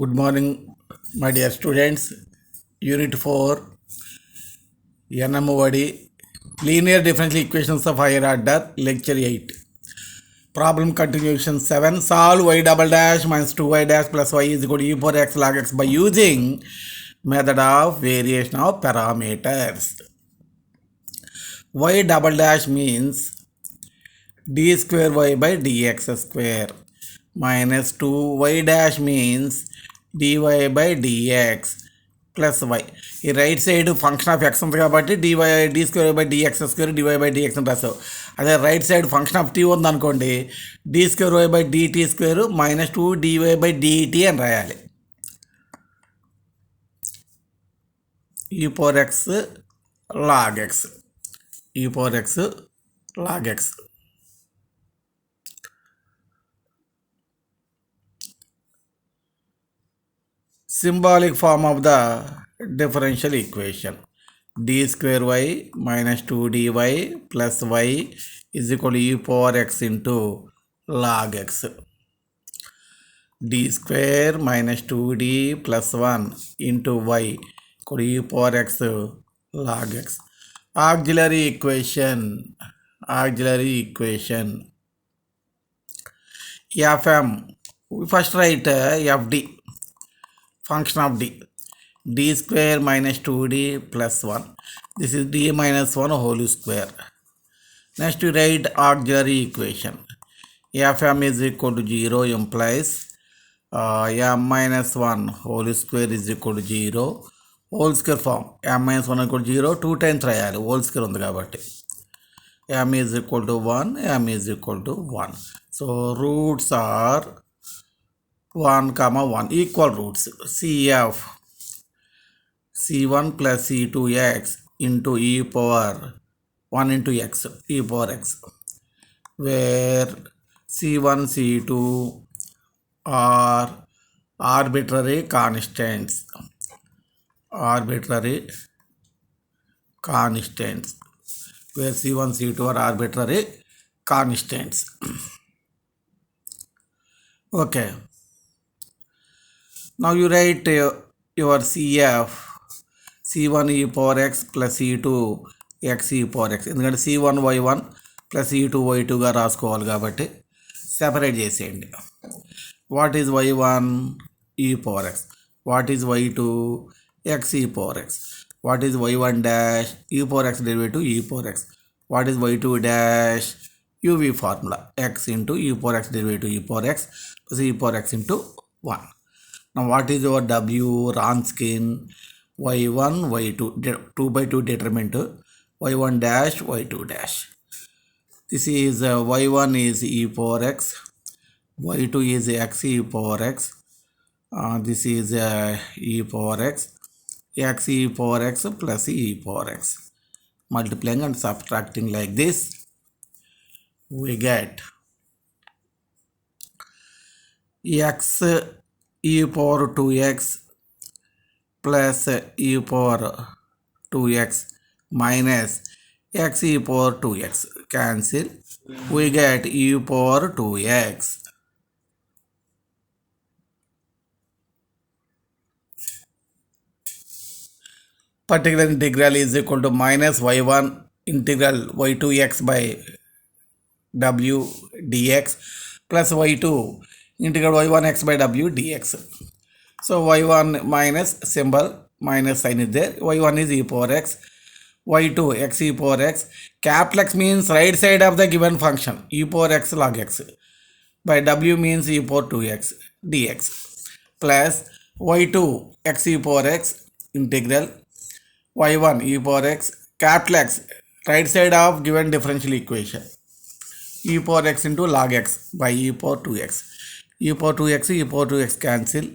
Good morning, my dear students. Unit 4, NMOD, Linear Differential Equations of Higher Order, Lecture 8. Problem continuation 7. Solve y double dash minus 2y dash plus y is equal to e power x log x by using method of variation of parameters. Y double dash means d square y by dx square minus 2y dash means dy by dx plus y. ఈ right side function of x ఉంది కాబట్టి dy square by d x square dy by d x అని రాసావు. అదే right side function of t ఉందనుకోండి, d square y by d t square minus 2 dy by d t అని రాయాలి. E power x log x, e power x log x. Symbolic form of the differential equation: d square y minus 2dy plus y is equal to e power x into log x. d square minus 2d plus 1 into y equal to e power x log x. Auxiliary equation fm. We first write fd, function of d square minus 2d plus 1. This is d minus 1 whole square. Next we write auxiliary equation. Fm is equal to 0 implies m minus 1 whole square is equal to 0. Whole square form m minus 1 equal to 0 2 times రాయాలి, whole square ఉంది కాబట్టి. m is equal to 1, m is equal to 1. So roots are 1, 1, equal roots. CF C1 plus C2x into e power 1 into x, e power x, where C1, C2 are arbitrary constants, where C1, C2 are arbitrary constants. Okay. Now you write your CF C1 e power x plus C2 x e power x. ఎందుకంటే C1 y1 plus C2 y2గా రాసుకోవాలి కాబట్టి separate చేసేయండి. What is y1 e power x, what is y2 x e power x, what is y1 dash e power x derivative e power x, what is y2 dash uv formula x into e power x derivative e power x plus e power x into 1. Now what is your W Wronskian? y1 y2 2 by 2 determinant y1 dash y2 dash. This is y1 is e power x, y2 is x e power x, this is e power x e power x plus e power x. Multiplying and subtracting like this, we get x e power 2x plus e power 2x minus x e power 2x cancel, we get e power 2x. Particular integral is equal to minus y1 integral y2x by w dx plus y2 integral y1x by w dx. So y1 minus symbol minus sign is there, y1 is e power x, y2 x e power x. Capital X means right side of the given function e power x log x by w means e power 2x dx plus y2 x e power x integral y1 e power x capital X right side of given differential equation e power x into log x by e power 2x. e power 2x e power 2x cancel,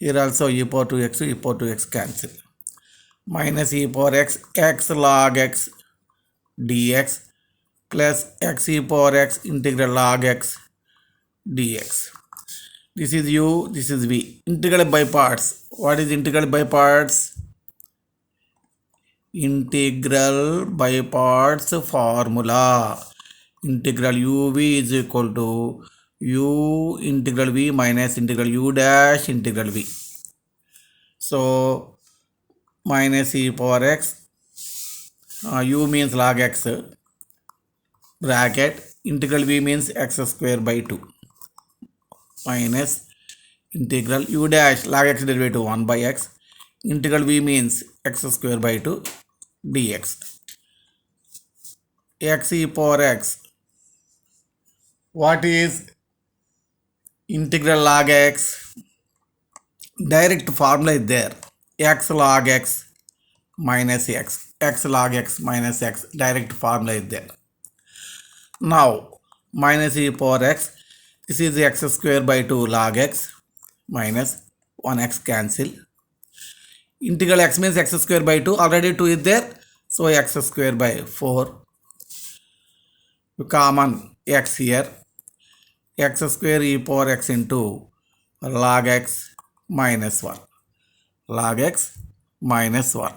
here also e power 2x e power 2x cancel, minus e power x x log x dx plus x e power x integral log x dx. This is u, this is v. Integral by parts. What is integral by parts? Integral by parts formula. Integral uv is equal to u integral v minus integral u dash integral v. So minus e power x, u means log x, bracket, integral v means x square by 2 minus integral u dash log x derivative 1 by x, integral v means x square by 2 dx. X e power x, what is integral log x? Direct formula is there, x log x minus x log x minus x, direct formula is there. Now minus e power x, this is x square by 2 log x minus 1x cancel. Integral x means x square by 2, already 2 is there, so x square by 4. Common x here, x square e power x into log x minus 1, log x minus 1.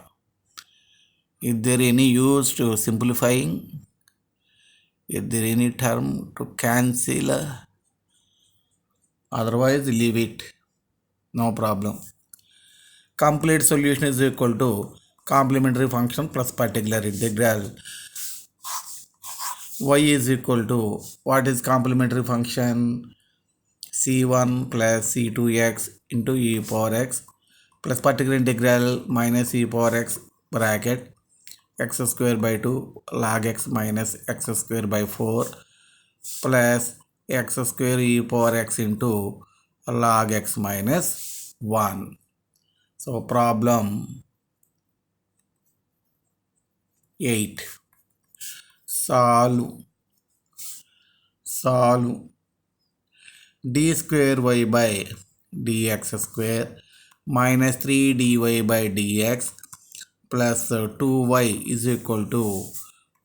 Is there any use to simplifying? Is there any term to cancel? Otherwise leave it, no problem. Complete solution is equal to complementary function plus particular integral. Y is equal to, what is complementary function? C1 plus C2x into e power x plus particular integral minus e power x bracket x square by 2 log x minus x square by 4 plus x square e power x into log x minus 1. So problem 8. Solve d square y by dx square minus 3 dy by dx plus 2y is equal to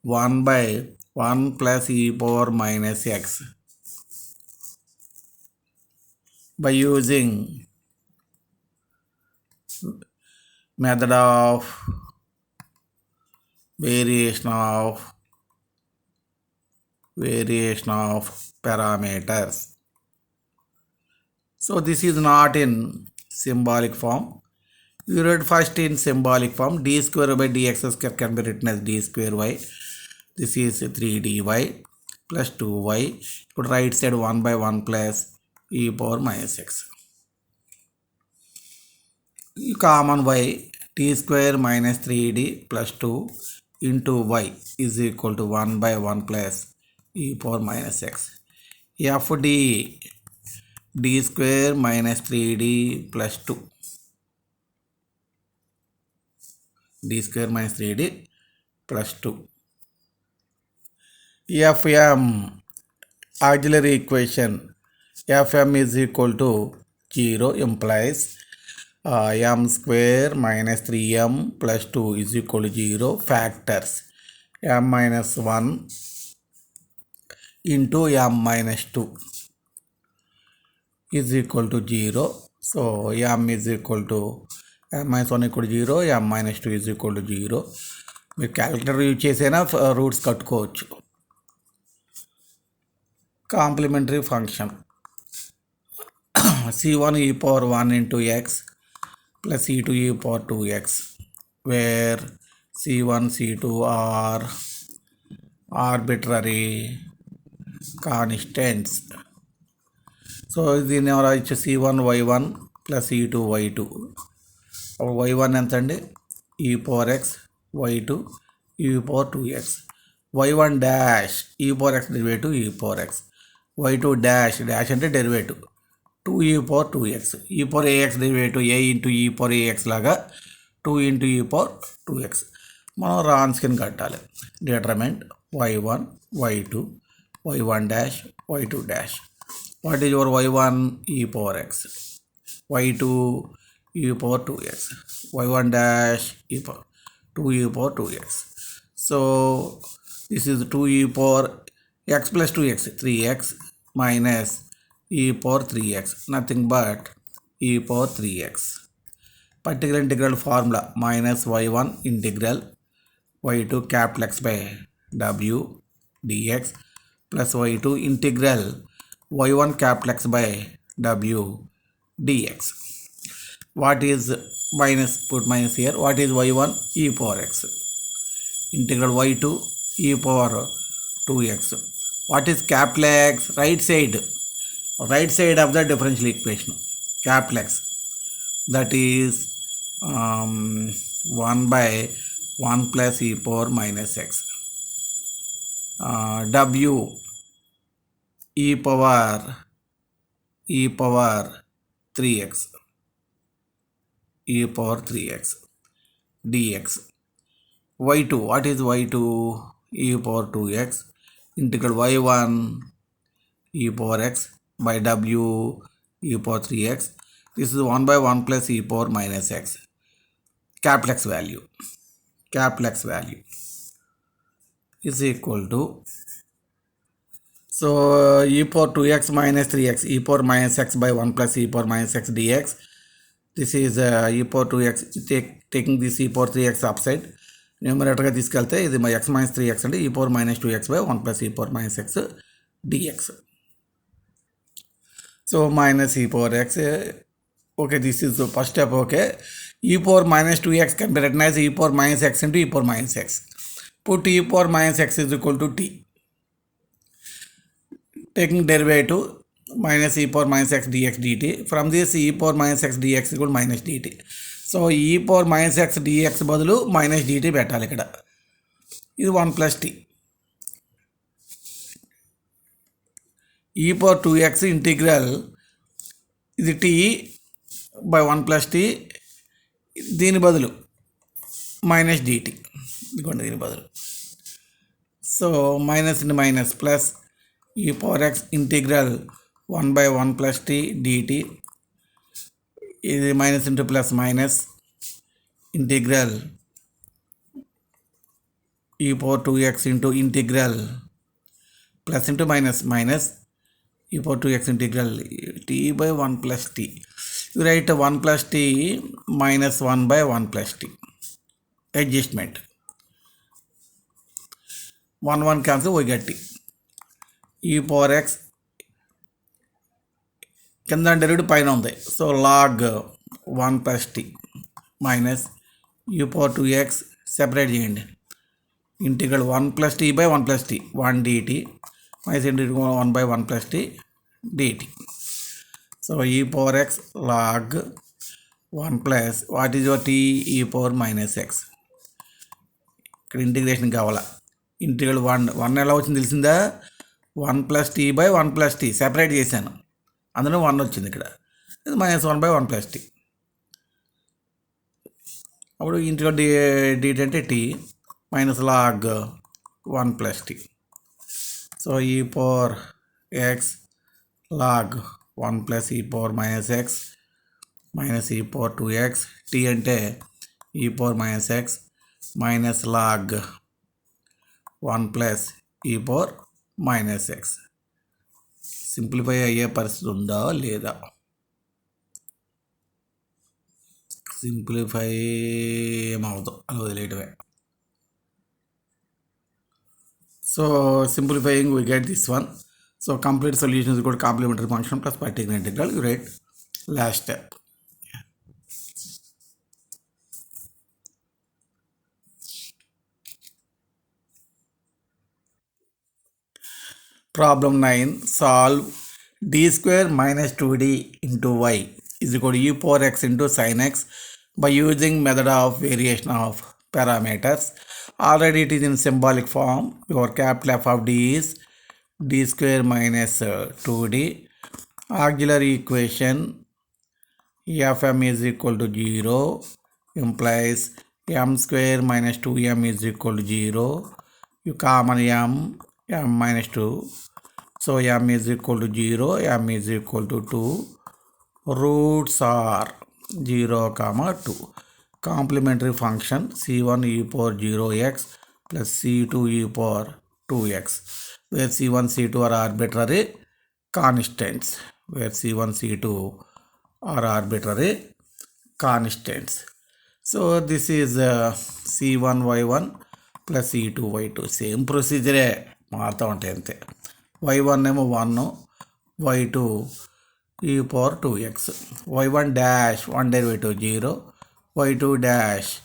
1 by 1 plus e power minus x. By using method of variation of parameters. So this is not in symbolic form. You read first in symbolic form. D square by dx square can be written as d square y. This is 3 dy plus 2y. Put right side 1 by 1 plus e power minus x. Common y, t square minus 3d plus 2 into y is equal to 1 by 1 plus e power minus x. Fd d square minus 3d plus 2. D square minus 3d plus 2. Fm auxiliary equation, Fm is equal to 0 implies m square minus 3m plus 2 is equal to 0. Factors, m minus 1 into m minus 2 is equal to 0. So m is equal to m minus 1 equal to 0, m minus 2 is equal to 0. మీరు calculator use చేసైనా roots కట్టుకోవచ్చు. Complementary function c1 e power 1 into x plus c2 e power 2x, where c1 c2 are arbitrary constants. So దీన్ని ఎవరు ఇచ్చే c1 y1 plus c2 y2. y1 ఎంత అండి? e power x, y2 e power 2x. y1 dash e power x derivative e power x, y2 dash అంటే derivative 2 e power 2x, e power ax derivative a into e power ax లాగా 2 into e power 2x. మనం రాన్స్కిన్ కట్టాలి. డిటర్మెంట్ y1 y2 y1 dash y2 dash. What is your y1? E power x, y2 e power 2x, y1 dash e power 2 e power 2x. So this is 2 e power x plus 2x, 3x minus e power 3x, nothing but e power 3x. Particular integral formula, minus y1 integral y2 capital X by w dx plus y2 integral y1 capital X by w dx. What is minus, put minus here, what is y1 e power x, integral y2 e power 2x. What is capital X? Right side of the differential equation, capital X, that is 1 by 1 plus e power minus x. W e power 3x dx. y2, what is y2? E power 2x, integral y1 e power x by w e power 3x. This is 1 by 1 plus e power minus x. Capital X value is equal to, so e power 2x minus 3x, e power minus x by 1 plus e power minus x dx. This is e power 2x, taking this e power 3x upside, న్యూమరేటర్గా తీసుకెళ్తే ఇది x minus 3x అంటే e power minus 2x by 1 plus e power minus x dx. So minus e power x, okay, this is the first step. Okay, e power minus 2x can be written as e power minus x into e power minus x. Put e power minus x is equal to t. Taking derivative, minus e power minus x dx dt. From this e power minus x dx is equal to minus dt. So e power minus x dx బదులు minus dt పెట్టాలి ఇక్కడ. ఇది 1 plus t. e power 2x integral ఇది t by 1 plus t, దీని బదులు minus dt, ఇదిగోండి దీని బదులు. So minus into minus plus e power x integral 1 by 1 plus t dt. ఇది minus into plus minus integral e power 2x into integral plus into minus e power 2x integral t by 1 plus t. You write 1 plus t minus 1 by 1 plus t. Adjustment. 1 cancel, we get t. e power x కింద derivative పైన ఉంది, so log 1 plus t minus e power 2x separate చేయండి, integral 1 plus t by 1 plus t 1 dt minus 1 by 1 plus t dt. So e power x log 1 plus, what is your t? E power minus x. ఇక్కడ integration కావాలా, integral 1 ఎలా వచ్చింది తెలిసిందా? 1 plus t by 1 plus t separate చేశాను, అందులో 1 వచ్చింది ఇక్కడ, ఇది minus 1 by 1 plus t. అప్పుడు ఇంటిగ్రల్ dt అంటే t minus log 1 plus t. So e power x log 1 plus e power minus x minus e power 2x, t అంటే e power minus x minus log 1 plus e power minus x. Simplify అయ్యే పరిస్థితి ఉందా లేదా? Simplify ఏమవుతుందో అలా వదిలేయటమే. So simplifying we get this one. So complete solution is equal to complementary function plus particular integral. You write last step. Problem 9. Solve d square minus 2d into y is equal to e power x into sin x by using method of variation of parameters. Already it is in symbolic form. Your capital F of d is d square minus 2d. Auxiliary equation fm is equal to 0 implies m square minus 2m is equal to 0. You common m minus 2. So m is equal to 0, m is equal to 2. Roots are 0, 2. Complementary function c1 e power 0x plus c2 e power 2x, where c1 c2 are arbitrary constants, So this is c1 y1 plus c2 y2, same ప్రొసీజరే, మారుతూ ఉంటాయి అంతే. y1 ఏమో 1, y2 e power 2x, y1 dash 1 derivative 0, y2 dash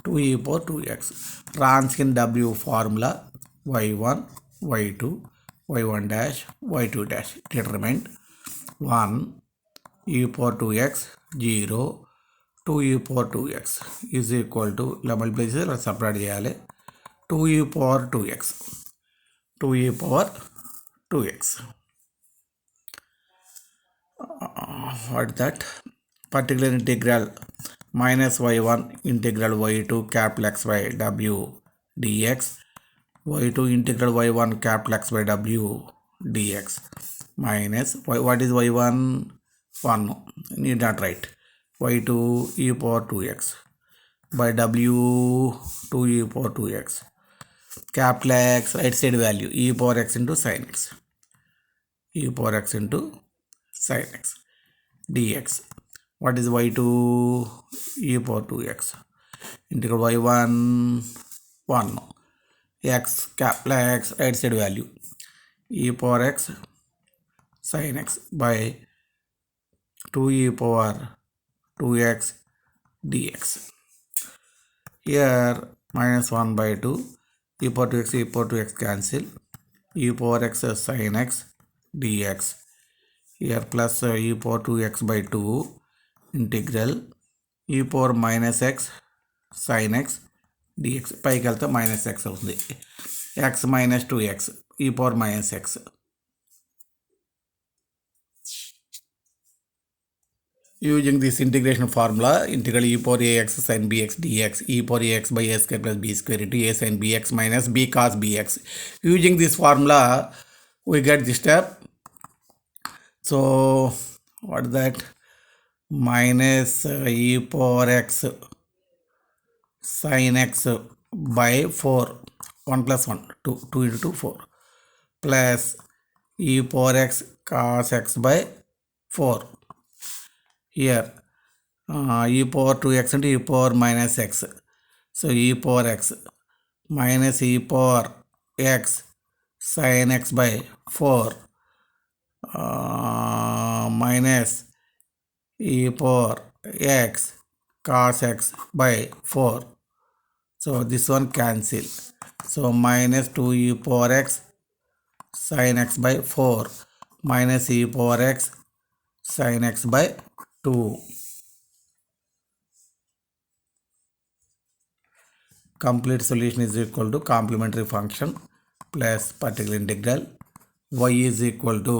2 e power 2x. Ranskin W formula y1, y2, y1 dash, y2 dash determined 1 e power 2x 0, 2 e power 2x is equal to multiply separate చేయాలి 2 e power 2x 2 e power 2x. What that? Particular integral minus y1 integral y2 capital X by w dx, y2 integral y1 capital X by w dx minus what is y1? 1, need not write, y2 e power 2x by w 2 e power 2x, capital X right side value e power x into sin x, e power x into sin x dx. What is y2? E power 2x integral y1 1 x capital X right side value e power x sin x by 2 e power 2x dx. Here minus 1 by 2 e power 2x e power 2x cancel, e power x sin x dx. Here plus e power 2x by 2 integral e power minus x sin x dx. పైకి వెళ్తే minus X అవుతుంది, X minus 2x e power minus x. Using this integration formula, integral e power ax sin bx dx, e power ax by a square plus b square into a sin bx minus b cos bx. Using this formula, we get this step. So, what is that? Minus e power x sin x by 4, 1 plus 1, 2, 2 into 2, 4, plus e power x cos x by 4. Here e power 2x into e power minus x. So e power x minus e power x sin x by 4 minus e power x cos x by 4. So this one cancel. So minus 2 e power x sin x by 4 minus e power x sin x by 2. Complete solution is equal to complementary function plus particular integral. Y is equal to,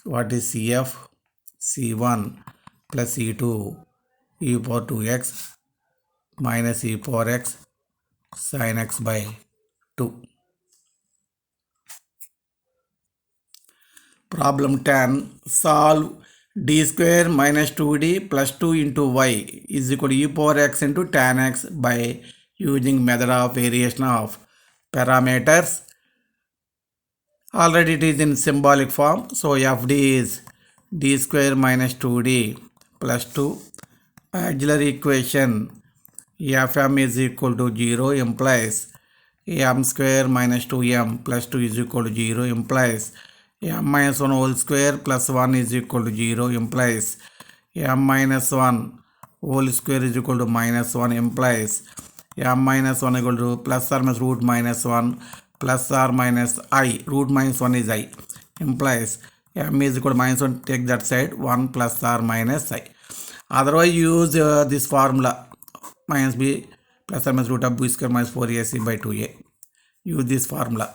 what is CF? C1 plus C2 e power 2x minus e power x sin x by 2. Problem 10. Solve d square minus 2d plus 2 into y is equal to e power x into tan x by using method of variation of parameters. Already it is in symbolic form. So fd is d square minus 2d plus 2. Auxiliary equation fm is equal to 0 implies m square minus 2m plus 2 is equal to 0 implies m minus 1 whole square plus 1 is equal to 0 implies m minus 1 whole square is equal to minus 1 implies m minus 1 equal to plus or minus root minus 1 plus or minus I, root minus 1 is I, implies m is equal to minus 1, take that side, 1 plus or minus I. Otherwise use this formula minus b plus or minus root of b square minus 4ac by 2a. Use this formula.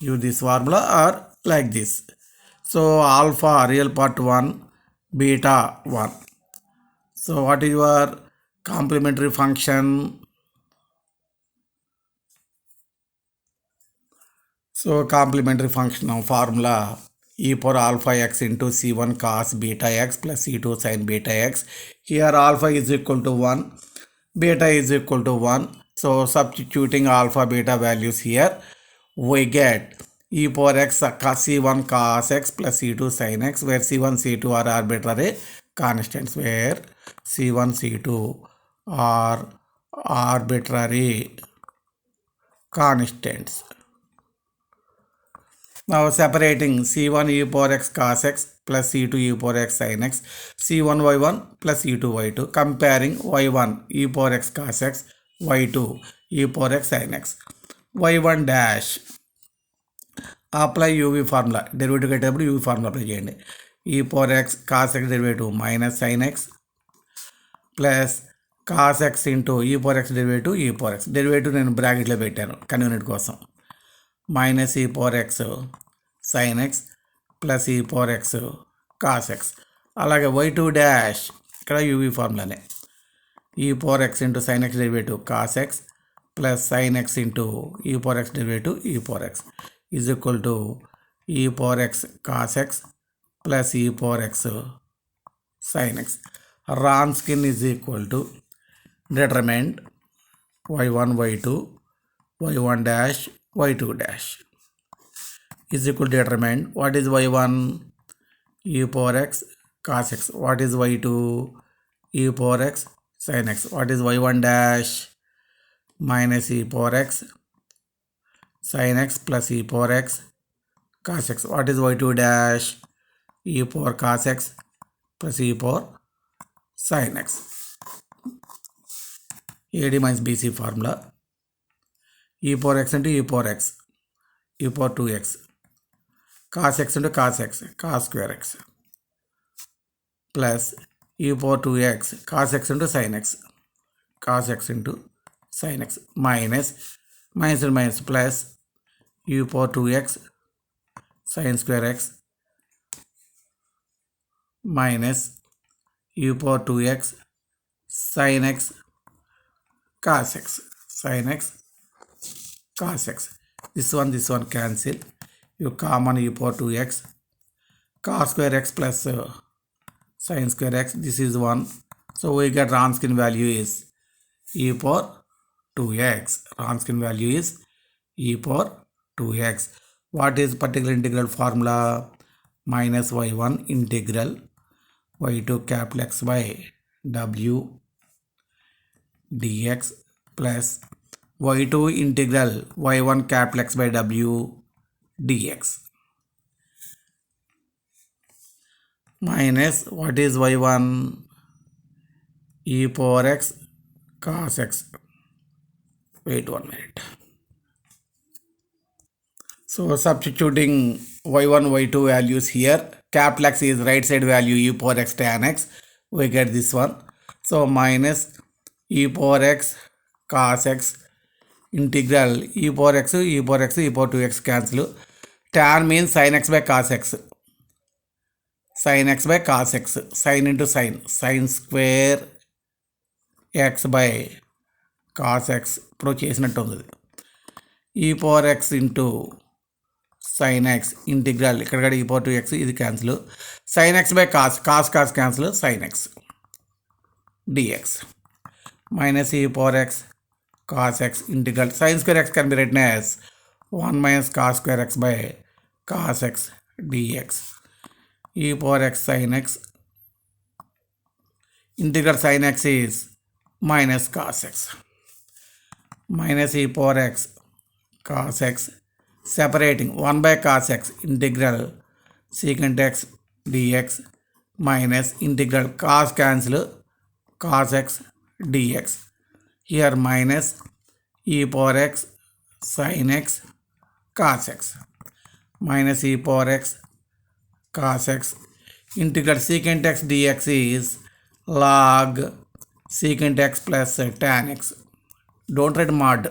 Use this formula or like this. So alpha real part 1, beta 1. So what is your complementary function? So complementary function of formula e power alpha x into c1 cos beta x plus c2 sin beta x. Here alpha is equal to 1, beta is equal to 1. So substituting alpha beta values here, we get e power x c1 cos x plus c2 sin x, where c1 c2 are arbitrary constants, where c1 c2 are arbitrary constants. Now separating c1 e power x cos x plus c2 e power x sin x, c1 y1 plus c2 y2, comparing y1 e power x cos x, y2 e power x sin x. y1 dash apply uv formula, derivative కట్టేటప్పుడు uv formula apply చేయండి. e power x cos x derivative minus sin x plus cos x into e power x derivative e power x. derivative నేను బ్రాకెట్లో పెట్టాను convenient కోసం. Minus e power x sin x plus e power x cos x. అలాగే y2 dash ఇక్కడ uv ఫార్ములానే, e power x into sin x derivative cos x plus sin x into e power x derivative e power x is equal to e power x cos x plus e power x sin x. Wronskian is equal to determinant y1 y2 y1 dash y2 dash is equal to determinant what is y1 e power x cos x, what is y2 e power x sin x, what is y1 dash minus e power x sin x plus e power x cos x, what is y2 dash e power cos x plus e power sin x. AD minus BC formula, e power x into e power x, e power 2x, cos x into cos x, cos square x, plus e power 2x, cos x into sin x, cos x into sin x, minus minus and minus plus e power 2x sin square x minus e power 2x sin x cos x, sin x cos x. This one cancel, you common e power 2x cos square x plus sin square x, this is 1. So we get Wronskian value is e power 2x. Wronskian value is e power 2x. What is particular integral formula? Minus y1 integral y2 capital X by w dx plus y2 integral y1 capital X by w dx minus what is y1 e power x cos x. Wait 1 minute. So substituting y1 y2 values here, capital X is right side value e power x tan x, we get this one. So minus e power x cos x integral e power x e power x e power 2x cancel. Tan means sin x by cos x, sin x by cos x, sin into sin square x by cos x ఇప్పుడు చేసినట్టు ఉంది. e power x into sin x integral ఇక్కడ e power 2x ఇది cancel, sin x by cos cancel, sin x dx minus e power x cos x integral sin square x can be written as 1 minus cos square x by cos x dx e power x sin x integral sin x is minus cos x minus e power x cos x separating 1 by cos x integral secant x dx minus integral cos cancel cos x dx, here minus e power x sin x cos x minus e power x cos x integral secant x dx is log secant x plus tan x, don't write mod,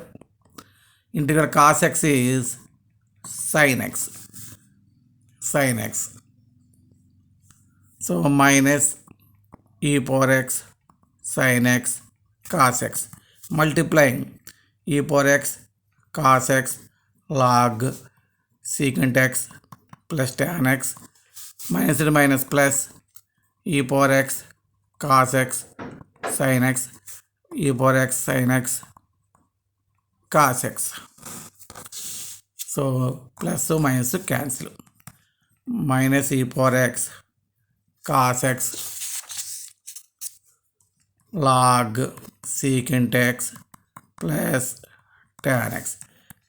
integral cos x is sin x, so minus e power x sin x cos x multiplying e power x cos x log secant x plus tan x minus and minus plus e power x cos x sin x e power x sin x cos x. So plus so minus cancel, minus e power x cos x log secant x plus tan x.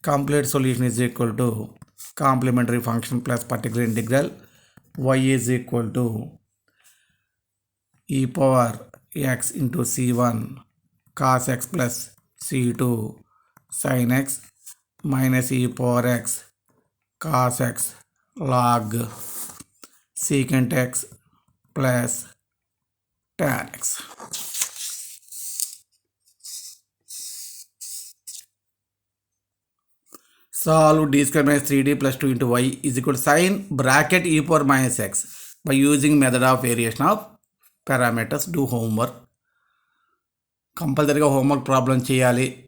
Complete solution is equal to complementary function plus particular integral y is equal to e power x into c1 cos x plus c2 sin x minus e power x cos x log secant x plus tan x. Solve d square minus 3d plus 2 into y is equal to sin bracket e power minus x by using method of variation of parameters. Do homework. కంపల్సరీగా homework problem చేయాలి.